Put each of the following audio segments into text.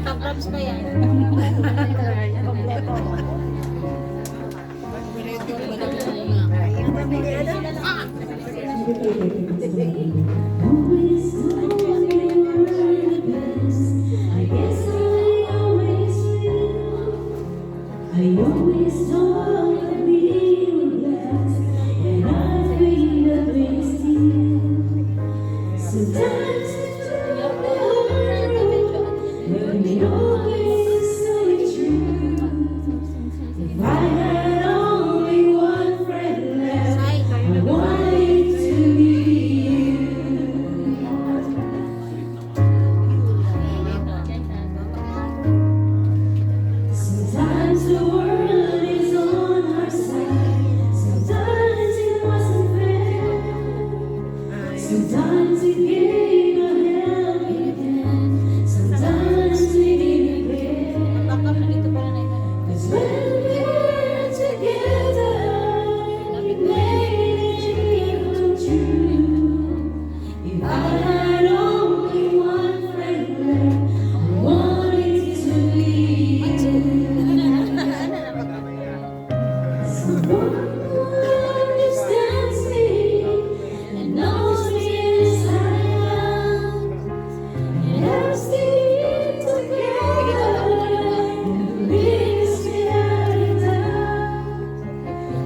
Tabrams na yan. Kompleto. I always thought that we would last, and I think that we still. Sometimes it's broke the heart, but we always say it's true. If I had only one friend left, I wanted to be you. Sometimes the world is on our side. Sometimes it wasn't fair. Sometimes we gave a helping hand. Sometimes we didn't care. 'Cause when we were together, we made a dream come true. If I had only one friend left, I wanted to be you. Someone who understands me and knows me inside out, and helps me together and brings me out of doubt.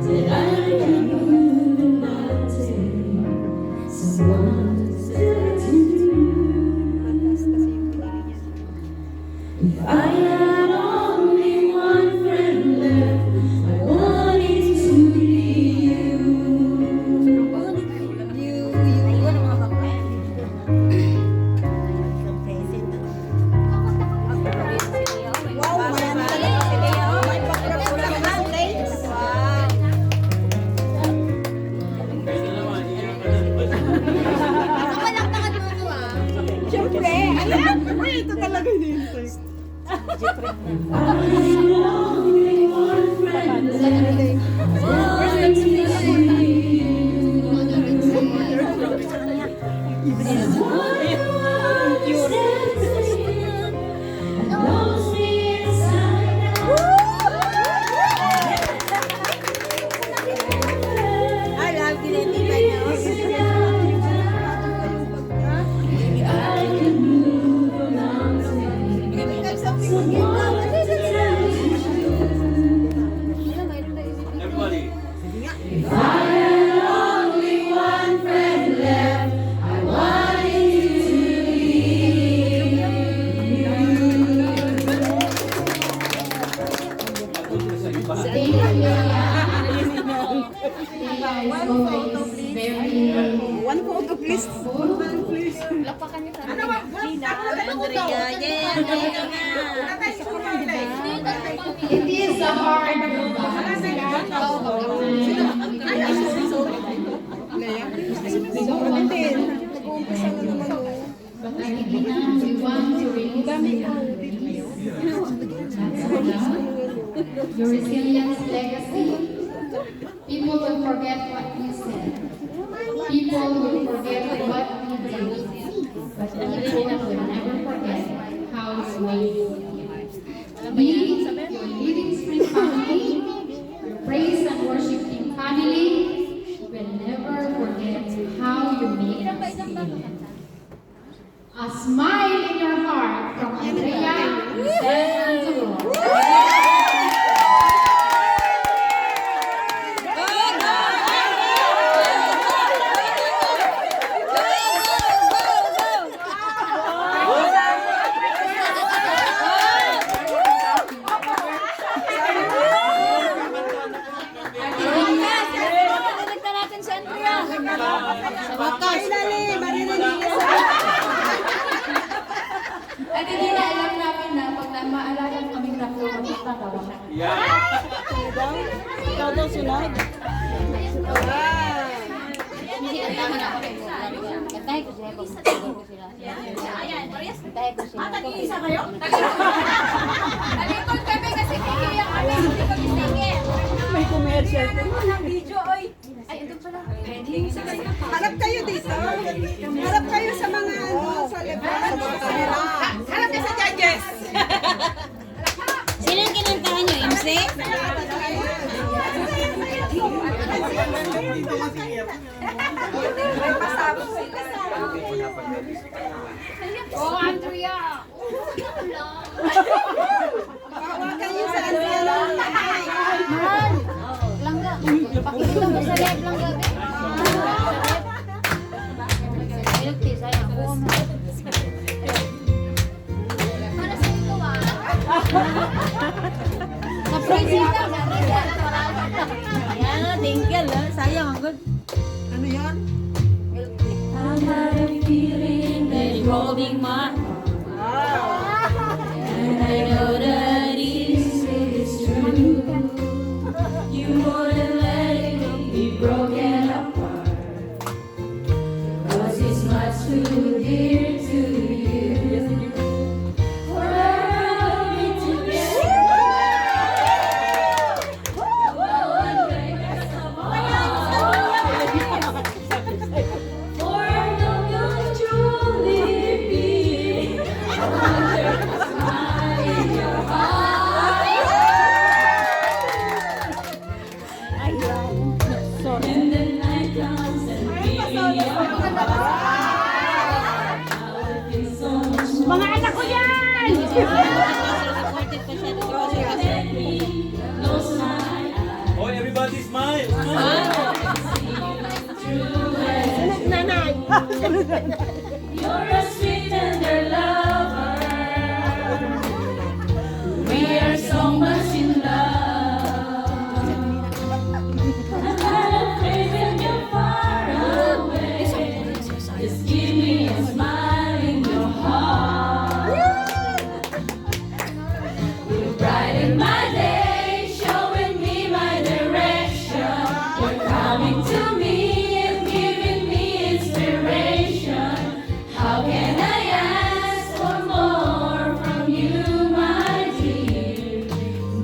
That I can move a mountain, someone to do. If I had only one friend left, I wanted to be you. Wow, man. May pagkakulang ng plates. Siyempre. Ito talaga hinihintay. I had only one friend left, I wanted to be you. Someone who understands me and knows me inside I love ginitigan niyo. I can move a mountain. Someone to tell you. If I had only one friend left, I wanted you to be One photo, please. Lapakan niyo sa Gina, Andrea. Yeah, It is the heart of God. We want to your resilience legacy. People will forget what you said. People will forget what you did. But people will never forget how you made. We, your Living Spring family, your praise and worship team family, will never forget how you made us feel. A smile in your heart from Andrea, Giselle, and Dolores. At hindi na alam namin na pag maalala kaming tatlo magtatawa. Ikaw daw sunod. Hindi, antahan ako rin. Kantahin ko sila. Kantahin ko sila. Kantahin ko sila. Tag-iisa kayo? Nalikod kami kasi kikiyang kami. Hindi kami singin. May commercial. Video, oy. Ay, ito pala. Harap kayo dito. Harap kayo sa mga sa libro. Harap kayo sa judges. See? Oh, Andrea! Hawakan niyo sa Andrea lang. Man! Langga. Pakikita mo sa live langga. Milk tea, sayang. Oo, man. Para sa ito, Sa-freeze ka, Ayan o, tingkel. Sayang, ang good. Ano yan? I had a feeling that you're holding my and I know that is true. You wouldn't let it be broken apart, 'cause it's much too dear to you. Forever be together. One day that's the for no good truly be under the smile in your heart. And the night comes and baby you're mga anak ko yan! Oh, everybody smile! You're a sweet tender lover. We are so much in love. I'm not afraid when you're far away. Just give me a smile in your heart. You brighten my day, showing me my direction. You're coming to me and giving me inspiration. How can I ask for more from you, my dear?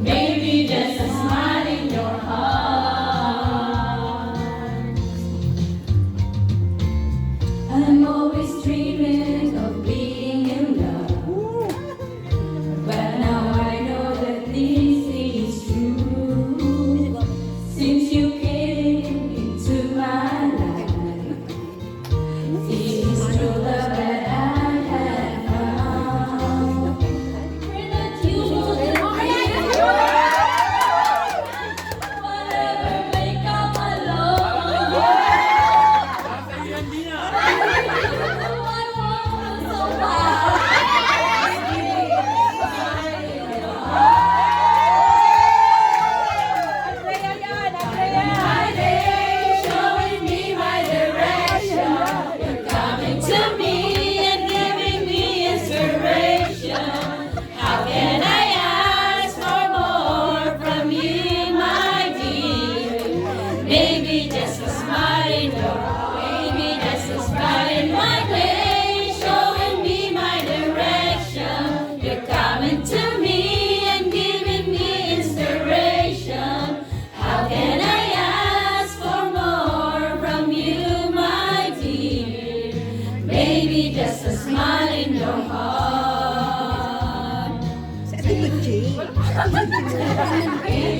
Maybe just a smile in your heart. I'm always dreaming of being in love, but now I know that this is true. Since you came into my life, it is true love that I have found. Pray that you will whatever may come along. I want so my day, showing me my direction. You're coming to me and giving me inspiration. How can I ask for more from you, my dear? Maybe just a smile in your maybe just a smile in my face, showing me my direction. You're coming to me and giving me inspiration. How can I ask for more from you, my dear? Maybe just a smile in your heart. Give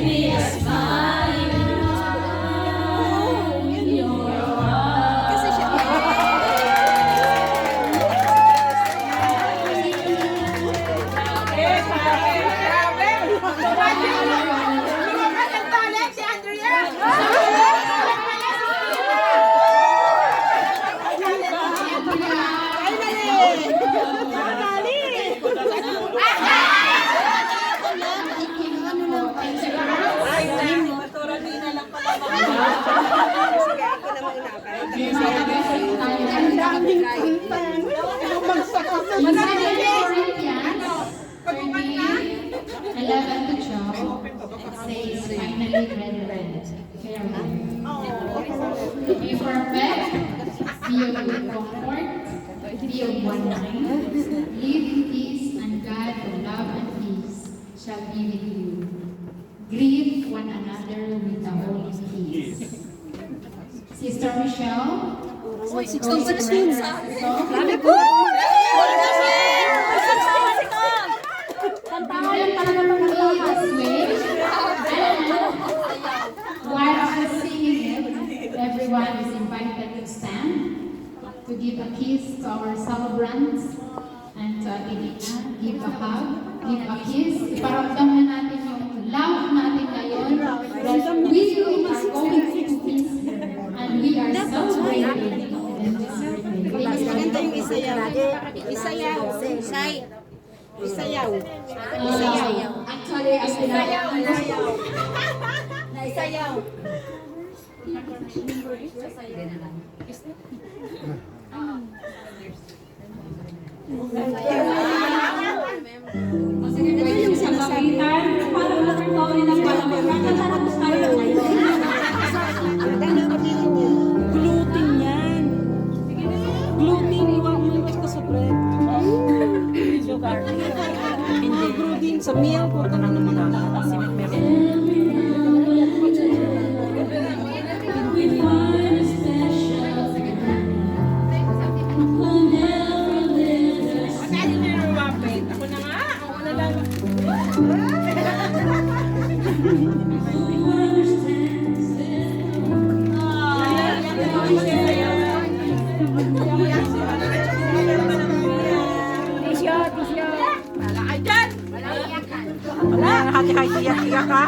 me a smile in your heart. Corinthians 11-12, it says, finally brethren, be perfect, be of good comfort, be of one mind, live in peace, and God of love and peace shall be with you. Greet one another with the holy peace. Sister Michelle, sa ating ina. Give a hug, give a kiss. Iparamdam na natin yung love natin ngayon. That we are going to kiss her. And we are celebrating in this birthday. Maganda yung isayaw. Isayaw. Say. Isayaw. Actually, as Isayaw. Yung sa kapitan, para mag-tawin ng palaman. Tatapos tayo ngayon. Gluten yan. Gluten, iwan mo basta sa bread. Sugar. Hindi gluten. Sa milk, huwag ka na naman ang We find a special who never lives. Who understands Wala, hati-hati-iyak ka.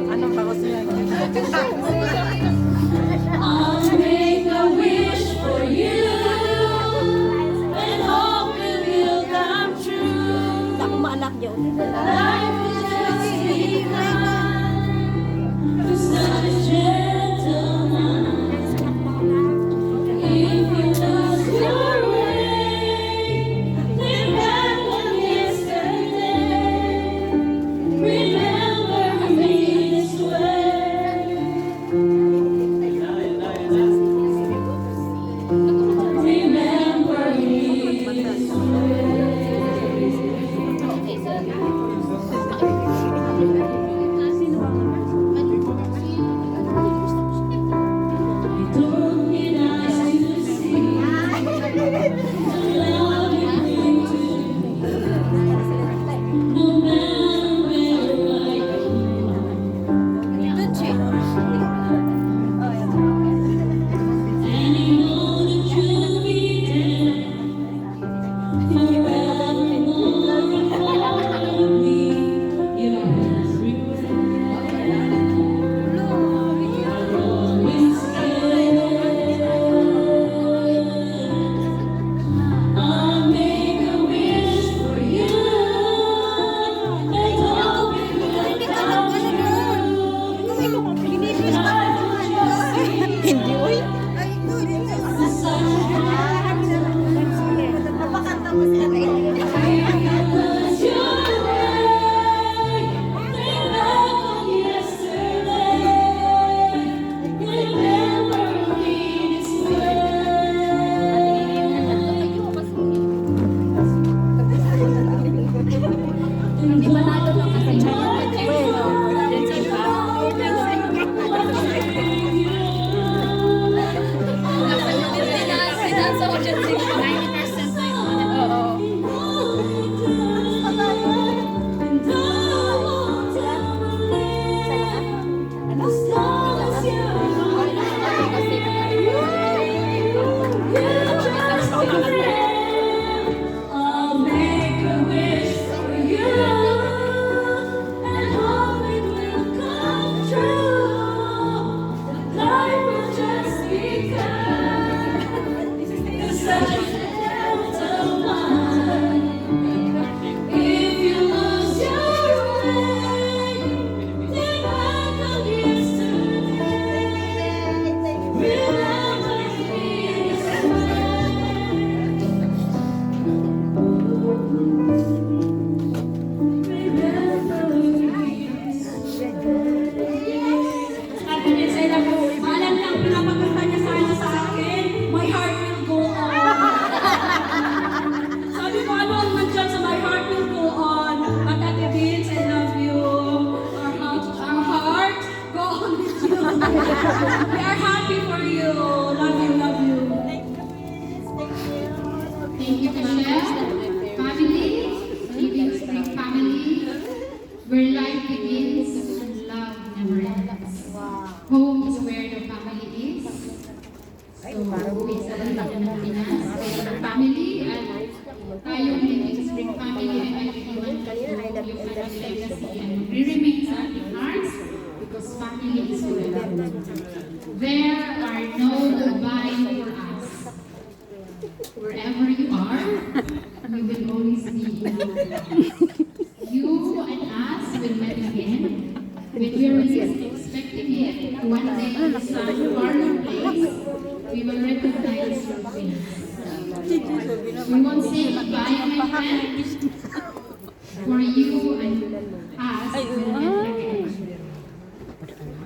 Anong bawas niya? I'll make a wish for you and hope it will come true. Life is just begun for such a gentleman. If you lose your way, think back on yesterday. Remember me this way. Remember me this way. Don't need eyes to see the love you bring to me. No matter where I go, and you know that you'll be there forevermore. Hold me in every breath. I'll always care. I'll make a wish for you and hope it will come true. Hindi, uy. Napakanta mo siya. Was your way. Think back on yesterday. Remember me this I'll make a wish for you and hope it will come true. Life will just become such a gentleman. If you lose your way, think back on yesterday. Remember me this way. Sabi niya sa ina ko, maalam lang pinapagkanta niya sana sa akin, my heart will go on. Sabi ko, ano ang nandyan sa my heart will go on? At Ate Vince, I love you. Our heart, go on with you. We are happy for you. Love you, love you. Thank Thank you, Michelle. Family, Living Spring family, where life begins and love never ends. Home is where the family is. So, uwi sa lahat ng Pinas. Kaya family at tayong Living Spring family ay nag-iwan kayo yung kanyang legacy and re-remain sa ating hearts because family is forever. There are no goodbye for us. Wherever you are, you will always be enough. You and us will meet again when we are least expecting it. One day in some foreign place, we will recognize your face. We won't say goodbye, my friend. For you and us, we will meet again.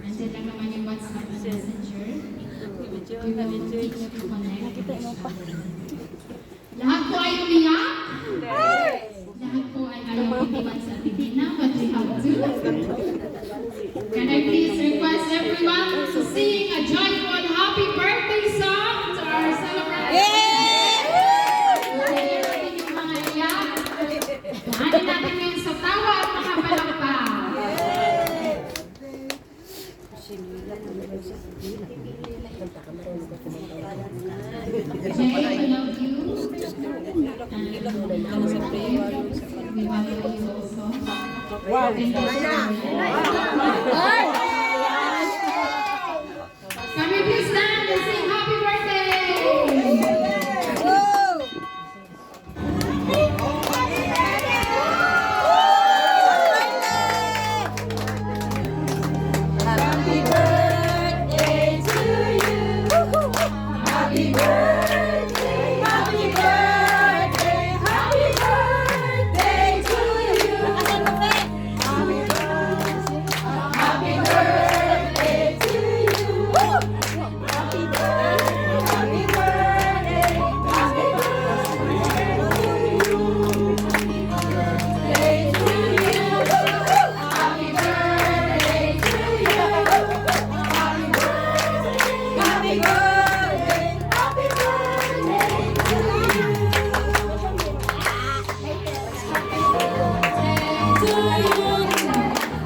Nandiyan lang naman yung WhatsApp and Messenger. We will teach you to connect. Lahat po ay umiyak? Lahat po ay ayaw itiwan sa Pilipinas, but we have to. Can I please request everyone to sing a joyful happy birthday song to our celebration? Lagyan natin yung mga iyak. Gahanin natin ngayon sa tawa at mga palakpak. Jay, I love you. We value you also. Wow. Can we please stand and sing happy birthday? Happy birthday to you. Happy birthday, happy birthday, happy birthday to you. Happy birthday, happy birthday to you. Happy birthday, happy birthday, happy birthday to you. Happy birthday to you.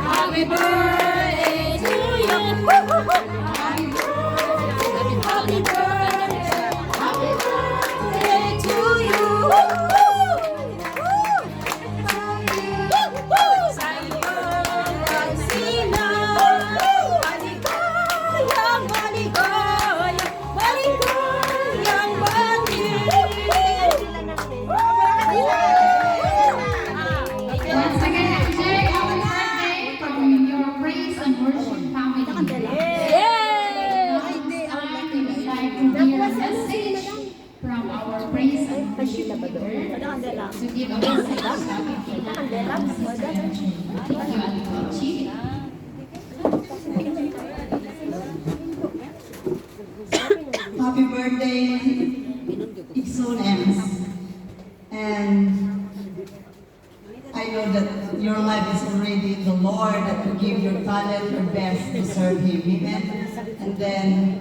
Happy birthday to you. Happy birthday, happy birthday, happy birthday to you. Happy birthday to you. Happy birthday to you. Once again, Jay, happy birthday from your praise and worship family. Now it's time we would like to hear a message from our praise and worship leader to give a message to Pilipinas. Thank you, Ate Kochi. Happy birthday, it soon ends. And I know that your life is already in the Lord, that you give your talent, your best to serve Him. Amen. And then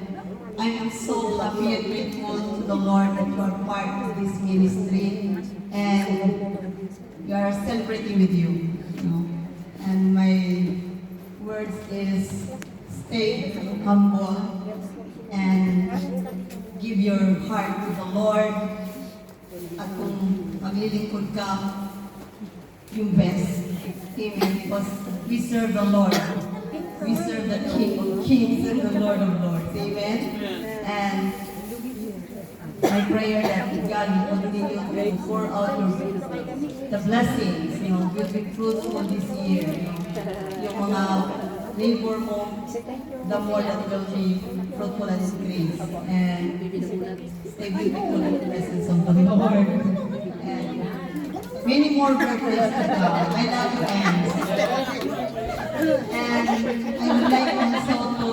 I am so happy and grateful to the Lord that you are part of this ministry. And we are celebrating with you. And my words is stay humble and give your heart to the Lord. At kung maglilingkod ka, yung best. Amen. Because we serve the Lord. We serve the King of Kings and the Lord of Lords. Amen. And my prayer that God will continue to pour out the blessings, will be fruitful this year. Yung mga labor mo, the more that will be fruitful and increase. And stay beautiful in the presence of the Lord. And many more birthdays to come. I love you, Anne. And I would like also to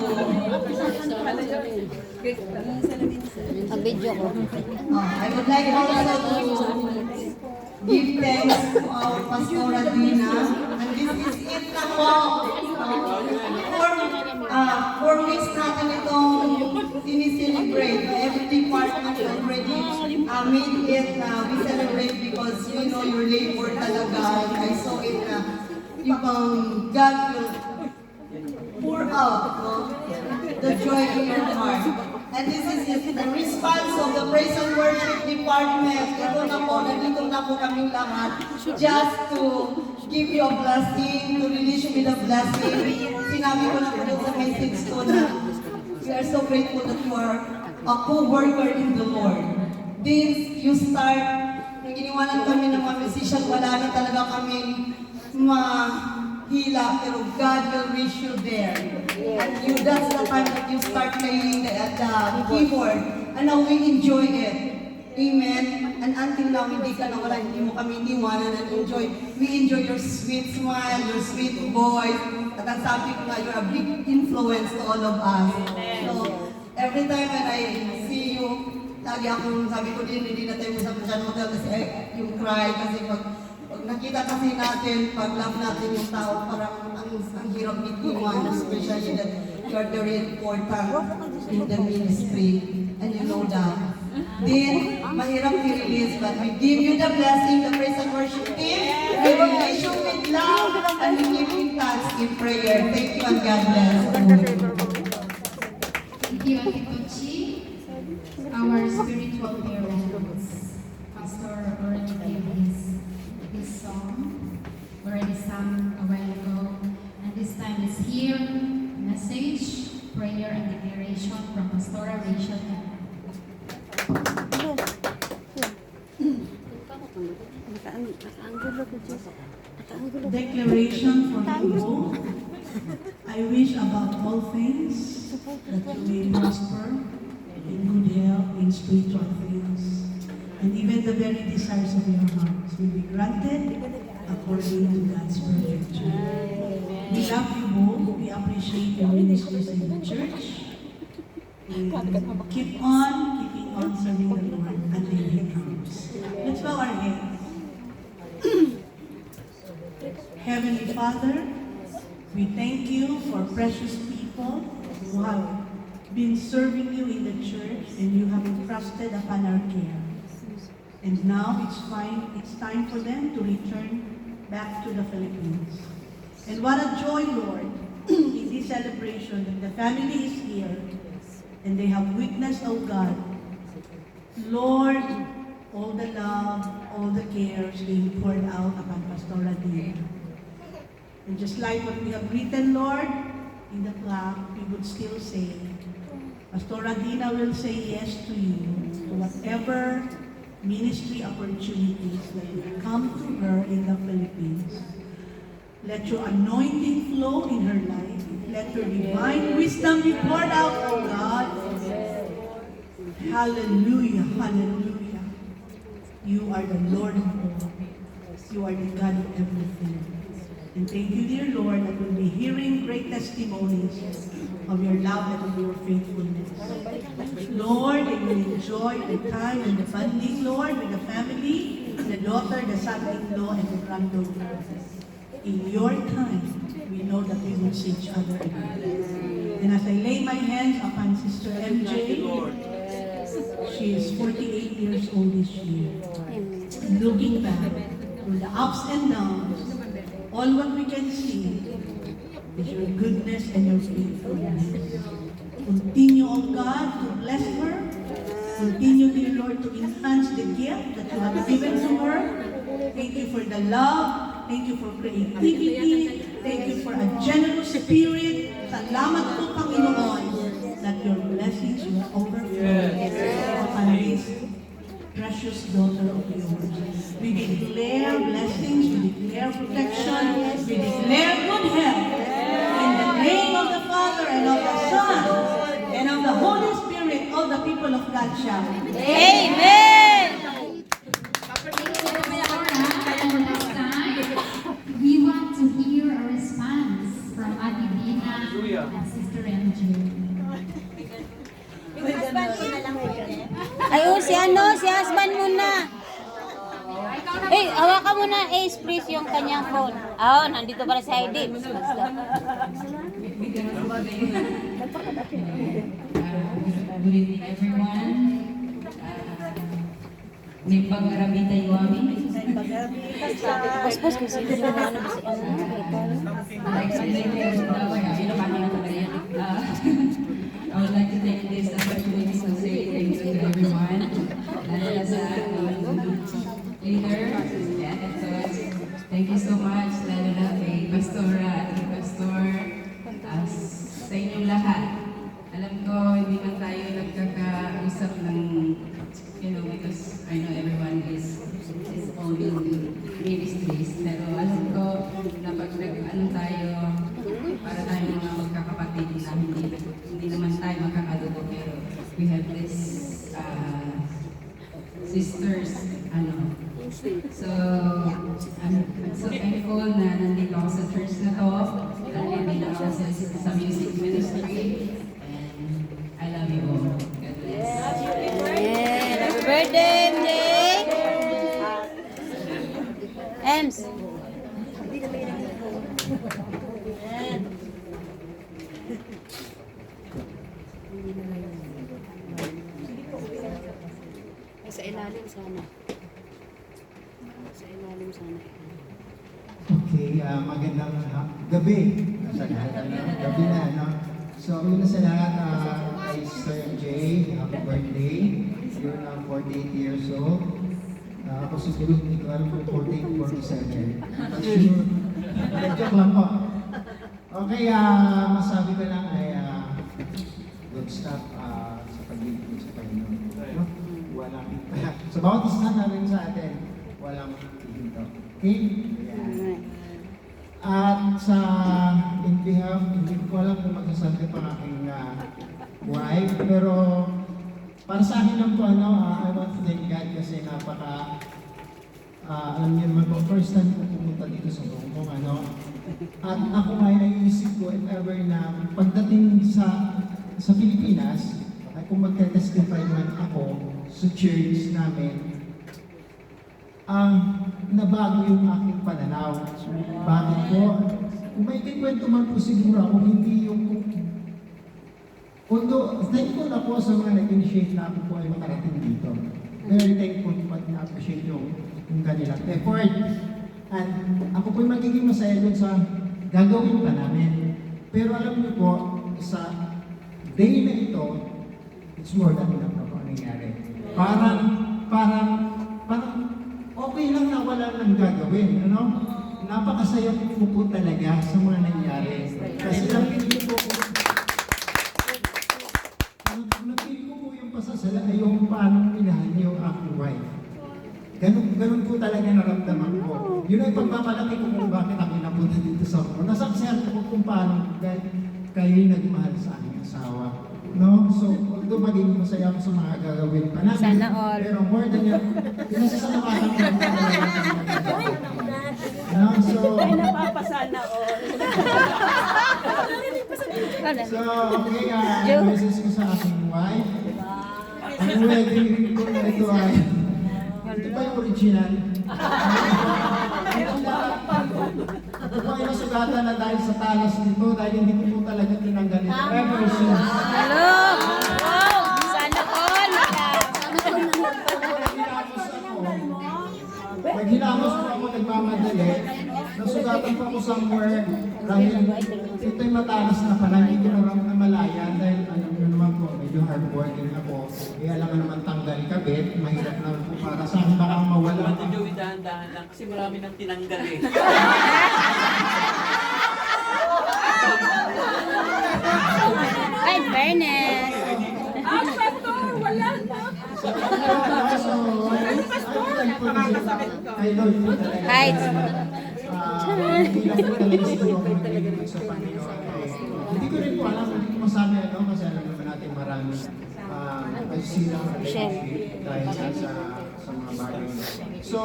I would like also to give thanks to our Pastora Dina. And this is it lang po. For 4 weeks natin itong sinicelebrate. Every department already made it na we celebrate because we know your labor talaga. I saw it na ibang God will pour out the joy in your heart. And this is the response of the praise and worship department. Ito na po, nandito na po kaming lahat just to give you a blessing, to release you with a blessing. Sinabi ko na po sa message ko na we are so grateful that you are a co-worker in the Lord. This, you start, nung iniwanan kami ng mga musician, wala na talaga kaming mahila, pero God will reach you there. And you, that's the time that you start playing the keyboard. And now we enjoy it. Amen. And until now, hindi ka nawala, hindi mo kami iniwanan and enjoy. We enjoy your sweet smile, your sweet voice. At ang sabi ko nga, you're a big influence to all of us. So, every time when I see you, lagi akong sabi ko din, hindi na tayo sa masyadong hotel kasi yung cry, kasi pag nakita kasi natin, pag love natin yung tao, parang ang hirap bitiwan, especially that you are very important in the ministry, and you know that. Then, mahirap i-release, but we give you the blessing, the praise and worship team. We release you with love, and we give you thanks in prayer. Thank you, and God bless. Thank you, Ate Kochi. Our spiritual parents, Pastor already gave his song, already sung a while ago, and this time is here, message, prayer, and declaration from Pastora Rachel. Declaration for you. I wish above all things that you may prosper in good health, in spiritual things, and even the very desires of your hearts will be granted according to God's perfect will. We love you both. We appreciate your ministries in the church. And keep on keeping on serving the Lord until He comes. Let's bow our heads. Heavenly Father, we thank you for precious people who have been serving you in the church and you have entrusted upon our care. And now it's time for them to return back to the Philippines. And what a joy, Lord, in this celebration that the family is here and they have witnessed, oh God, Lord, all the love, all the cares being poured out upon Pastora Dina. And just like what we have written, Lord, in the plaque, we would still say, Pastora Dina will say yes to you, to whatever ministry opportunities that will come to her in the Philippines. Let your anointing flow in her life. Let your divine wisdom be poured out, oh God. Hallelujah, hallelujah. You are the Lord of all. You are the God of everything. And thank you, dear Lord, that we'll be hearing great testimonies of your love and of your faithfulness. Lord, they will enjoy the time and the bonding, Lord, with the family, the daughter, the son-in-law, and the granddaughter. In your time, we know that we will see each other again. And as I lay my hands upon Sister MJ, she is 48 years old this year. Looking back through the ups and downs, all what we can see is your goodness and your faithfulness. Continue, oh God, to bless her. Continue, dear Lord, to enhance the gift that you have given to her. Thank you for the love. Thank you for creativity. Thank you for a generous spirit. Salamat po, Panginoon, that your blessings will overflow upon this precious daughter of yours. We declare blessings, we declare protection, we declare good health. In the name of the Father and of the Son and of the Holy Spirit, all the people of God shout. Amen. We want to hear a response from Ate Dina and Sister MJ. Ay, si husband muna. Hawakan mo na, please, yung kanyang phone. Nandito para sa ID. Basta. Good evening, everyone. May pag-arabita iwami. Pas-pas kasi hindi na ano si ano. I would like to take this opportunity to say thank you to everyone. Lalo sa leader, so thank you so much, lalo na kay Pastora at kay Pastor, sa inyong lahat. Alam ko, hindi man tayo nagkakausap ng, because I know everyone is owning ministries, pero alam ko na pag nag-ano tayo, para tayo mga magkakapatid na hindi naman tayo magkakadugo, pero we have this sisters, So, I'm so thankful na nandito ako sa church na to, nandito ako sa music ministry, and I love you all. God bless. Happy birthday, MJ! Ems! Sa ilalim sana. Sa ilalim sana. Okay, magandang gabi. Sa lahat, gabi na, no? So, una sa lahat, kay Sir MJ, happy birthday. You're now 48 years old. Ako siguro hindi ko alam kung 48, 47. But sure, joke lang po. Okay, masabi ko lang ay good stuff sa paglilingkod sa Panginoon. No? Walang, sa bawat isa namin sa atin, walang hihinto. Okay? At sa in behalf, hindi ko alam kung magsasabi pa aking wife, pero para sa akin lang po, I want to thank God kasi napaka, alam niyo naman po, first time ko pumunta dito sa Hong Kong, at ako ay naiisip ko if ever na pagdating sa Pilipinas, ay kung magte-testify man ako sa church namin, nabago yung aking pananaw. Bakit po? Kung may kikwento man po siguro ako, hindi yung although, thankful ako sa mga nag-initiate na ako po ay makarating dito. Very thankful pag na-appreciate yung kanilang effort. And ako po yung magiging masaya dun sa gagawin pa namin. Pero alam niyo po, sa day na ito, it's more than enough na po ang nangyari. Parang okay lang na wala nang gagawin, Napakasaya ko po talaga sa mga nangyari. Kasi napili ko po yung pasasala ay yung paano minahal niyo ang aking wife. Ganun po talaga naramdaman ko. Yun ay pagmamalaki ko kung bakit ako napunta dito sa Hong Kong. Nasaksihan ko kung paano kayo nagmahal sa aking asawa. No? So, although maging masaya ako sa mga gagawin pa namin. Sana all. Pero more than yan, pinasasalamatan ko ang So, Napapasana all. so, okay, message ko sa aking wife. Ang wedding ring ko na ito ay, ito pa yung original. Ito pa yung nasugatan na dahil sa talas nito, dahil hindi ko po talaga tinanggal ito. Ever since. Hello! Wow! Sana all! Naghilamos po ako, nagmamadali. Nasugatan pa ako somewhere. Dahil ito'y matalas na pala, hindi ko naman namalayan dahil alam nyo naman po, medyo hardworking ako. Alam nga naman tanggal kabit, mahirap naman po para sa akin baka mawala. Ate Joey, dahan-dahan lang kasi marami nang tinanggal eh. Ay, fairness! I love you talaga. Hi. Hindi lang po talaga siguro ako naglilingkod sa Panginoon. Hindi ko rin po alam, hindi ko masabi kasi alam naman natin marami silang relationship dahil sa mga bagay. So,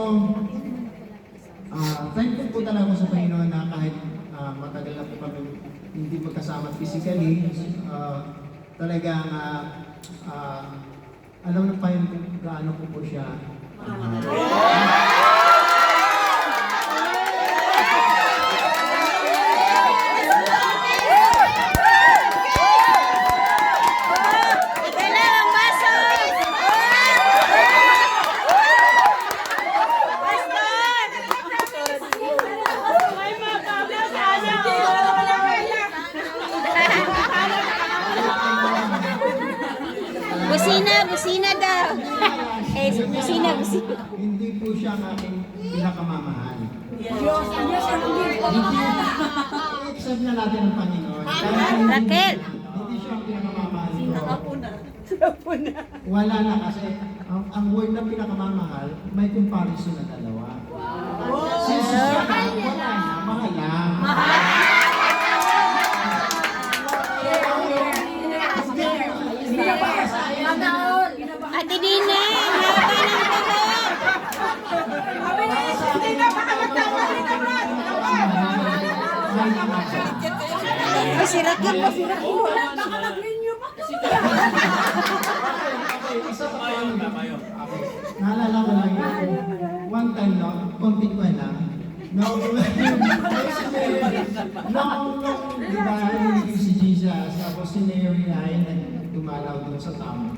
thankful po talaga ako sa Panginoon na kahit matagal na po kami hindi magkasama physically, talagang alam ng Panginoon kung gaano ko po siya ang aking pinakamamahal. I-accept na natin ang Panginoon. Raquel! Hindi siya ang pinakamamahal ko. Wala na kasi ang word na pinakamamahal, may comparison na dalawa. Since siya, wala na, mahal lang. Ate Dina, haba ng Si Raquel, si Raquel. Isa pa Mayon na, mayon. naalala ko lang yun. One time, no, konting ko lang. Nung, di ba, nilagay si Jesus, tapos si Mary ay dumalaw doon sa tamo.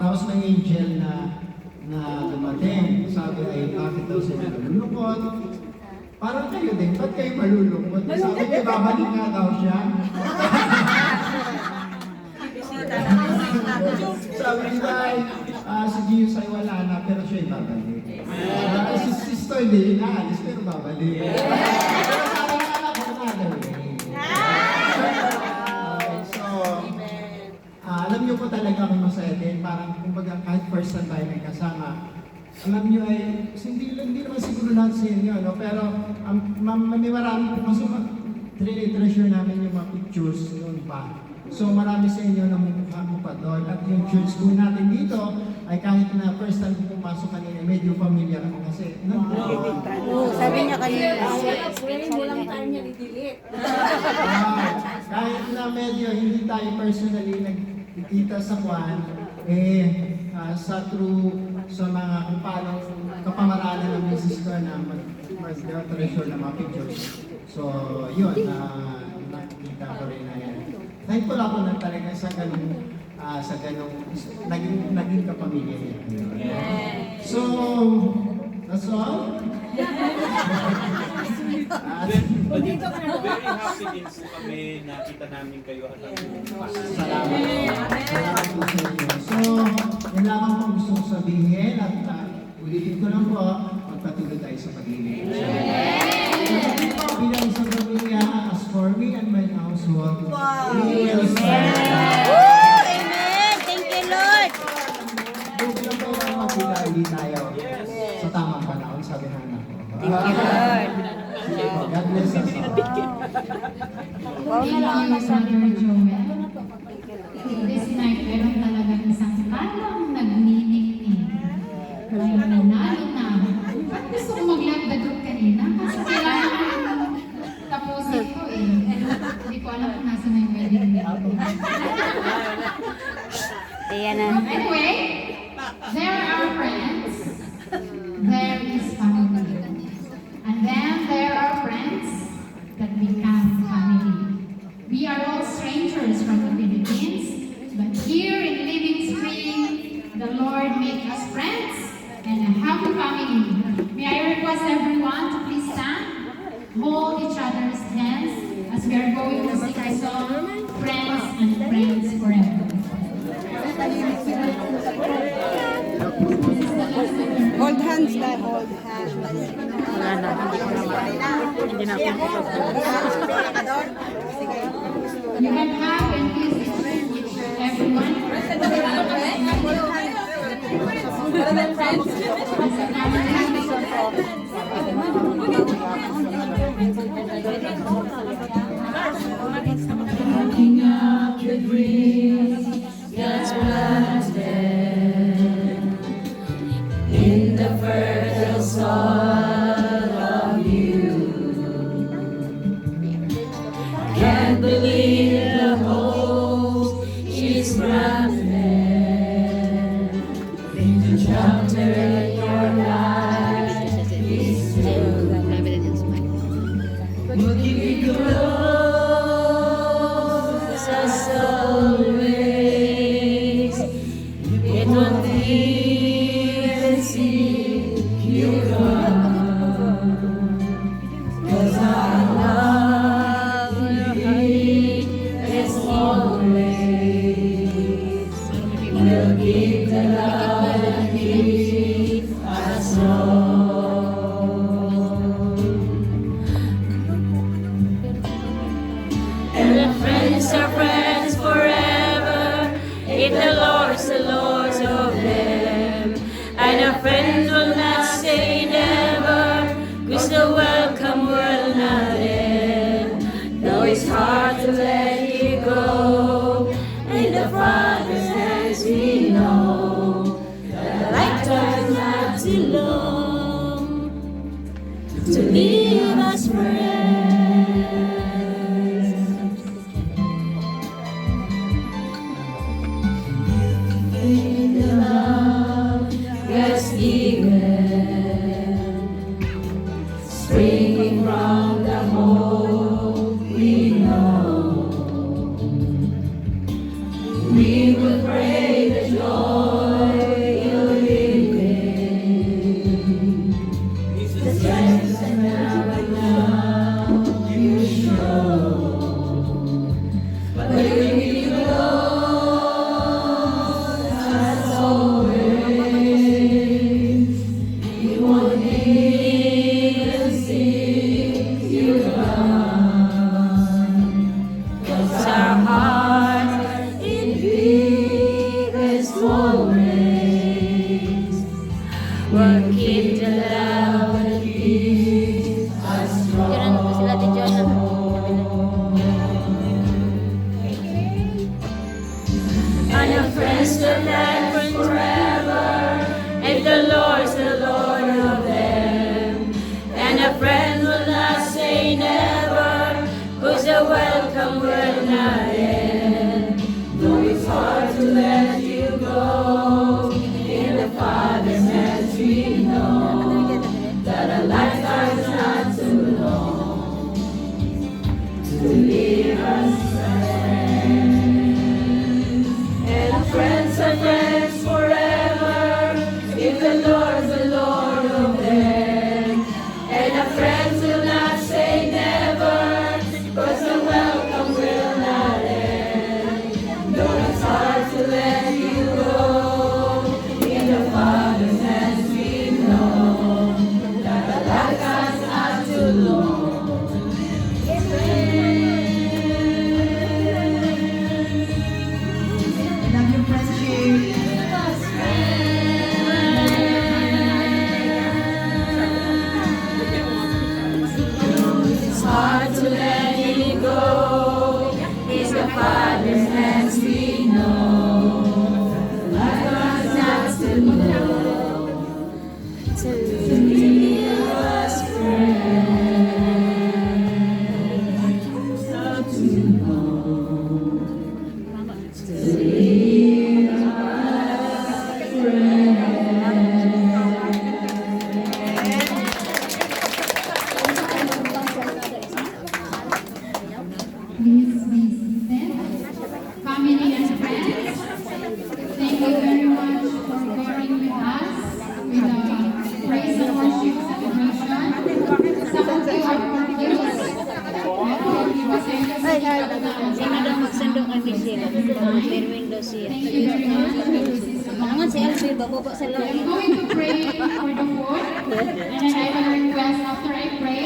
Tapos may angel na dumating. Sabi ay, bakit daw sila nalulungkot? Parang kayo din, ba't kayo malulungkot? Sabi niya, babalik nga daw siya. Sabi niya, si Jesus ay wala na, pero siya ay babalik. Si Sisto hindi inaalis, pero babalik. Pero sabi nga anak ko na so, alam niyo po talaga kung masaya din, parang kumbaga kahit first time tayo may kasama, alam niyo ay, hindi naman siguro lahat sa inyo, no? Pero may marami po kasi treasure namin yung mga pictures noon pa. So marami sa inyo na mukha ko pa doon. At yung church school natin dito, ay kahit na first time ko pumasok kanina, medyo familiar ako kasi Sabi niya kanina. kahit na medyo hindi tayo personally nagkikita sa Kwan, sa mga kung paano kapamaralan ng business ko na mag-treasure ng mga pictures. So, yun, nakikita ko rin na yan. Thankful ako na talaga sa ganung naging kapamilya niya. So, that's all. Very happy din po kami nakita namin kayo at ang Salamat. Salamat po sa inyo. So, yan lang ang gusto kong sabihin at ulitin ko lang po, magpatuloy tayo sa pag-ibig. Bilang isang pamilya, as for me and my household, we will stand. Amen! Thank you, Lord! Huwag lang po ang magkita ulit tayo sa tamang panahon, sabi ng anak ko. Thank you, Lord! God bless us all. Thank you, Brother Joel. This night, meron talagang isang parang nagniningning. Ay, nanalo na. Ba't gusto ko mag-love the group kanina? Kasi kailangan tapusin ko eh. Hindi ko alam kung nasa na yung wedding day. Ayan na. Anyway, there are friends. There is family. And then there are friends that become family. We are all strangers from the Philippines, but here in Living Spring, the Lord made us friends and a happy family. May I request everyone to please stand, hold each other's hands as we are going to sing the song, Friends and Friends Forever. Hold hands na, hold hands. Wala na, hindi ko naman. Hindi na ako. You can hug and kiss everyone. Looking up the breeze, God's planted in the fertile soil of you. Can't believe the hope she's granted in the chapter your life is through. Looking close as always, to leave us friends. In the love that's given, springing from the hope we know, we will pray the joy you're giving, the strength and love you show. But when you go, as always, you won't need to seek you run, 'cause our hearts in biggest ways will keep the love that keeps us strong. And our friends will last forever, if the Lord's the Lord of them. And a friend will not say never, 'cause the welcome will not end. Though it's hard to let you go, in the Father's hands we know that our lifetime is not too long to leave us friends. And our friends are friends forever, if the Lord's the Lord of them. And our friends will not say never, 'cause the welcome will not end. Though it's hard to let you go, in the Father's hands we know that the lifetime's not too long. I love your friendship. It's hard to let you go. It's the Father's hands we know. Life's not too low to leave us friends. Not too long to leave us friends. Please be seated. Family and friends, thank you very much for bearing with us with the praise and worship celebration. Some of you are confused. Sino daw magsundok kay Michelle? Perwin daw siya. Thank you very much. Manangan si Elsie, bababa sa I'm langit. going to pray for the food, and then I will request after I pray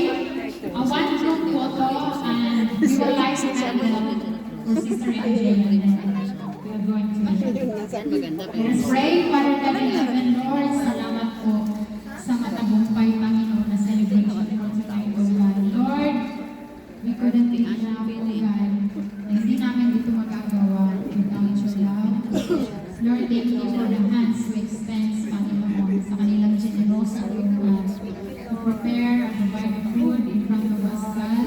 a one group photo, and we will like to send it for Sister MJ. We are going to let us pray. Father God in heaven, Lord, salamat po sa matagumpay, Panginoon, na celebration for tonight, O God. Lord, we couldn't be enough, O God. Hindi namin dito magagawa without your love. Lord, thank you for the hands we extend, Panginoon, sa kanilang generosity, O God, to prepare and provide the food in front of us, God.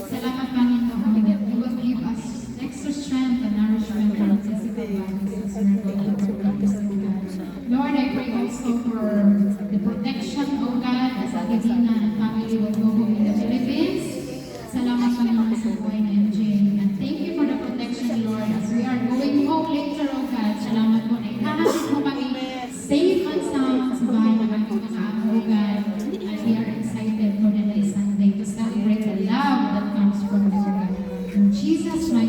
Salamat, Panginoon, that you will give us extra strength and nourishment for our physical bodies as we're going to practice, O God. Lord, I pray also for the protection, O God, as Agivina and family will go home in the Philippines. Salamat, Panginoon, sa buhay ni MJ. And thank you for the protection, Lord, as we are going home later, O God. Salamat po na ikahatid mo kami safe and sound sa bahay ng aming mga amo, O God. And we are excited for the next Sunday to celebrate the love that comes from you, God. In Jesus' mighty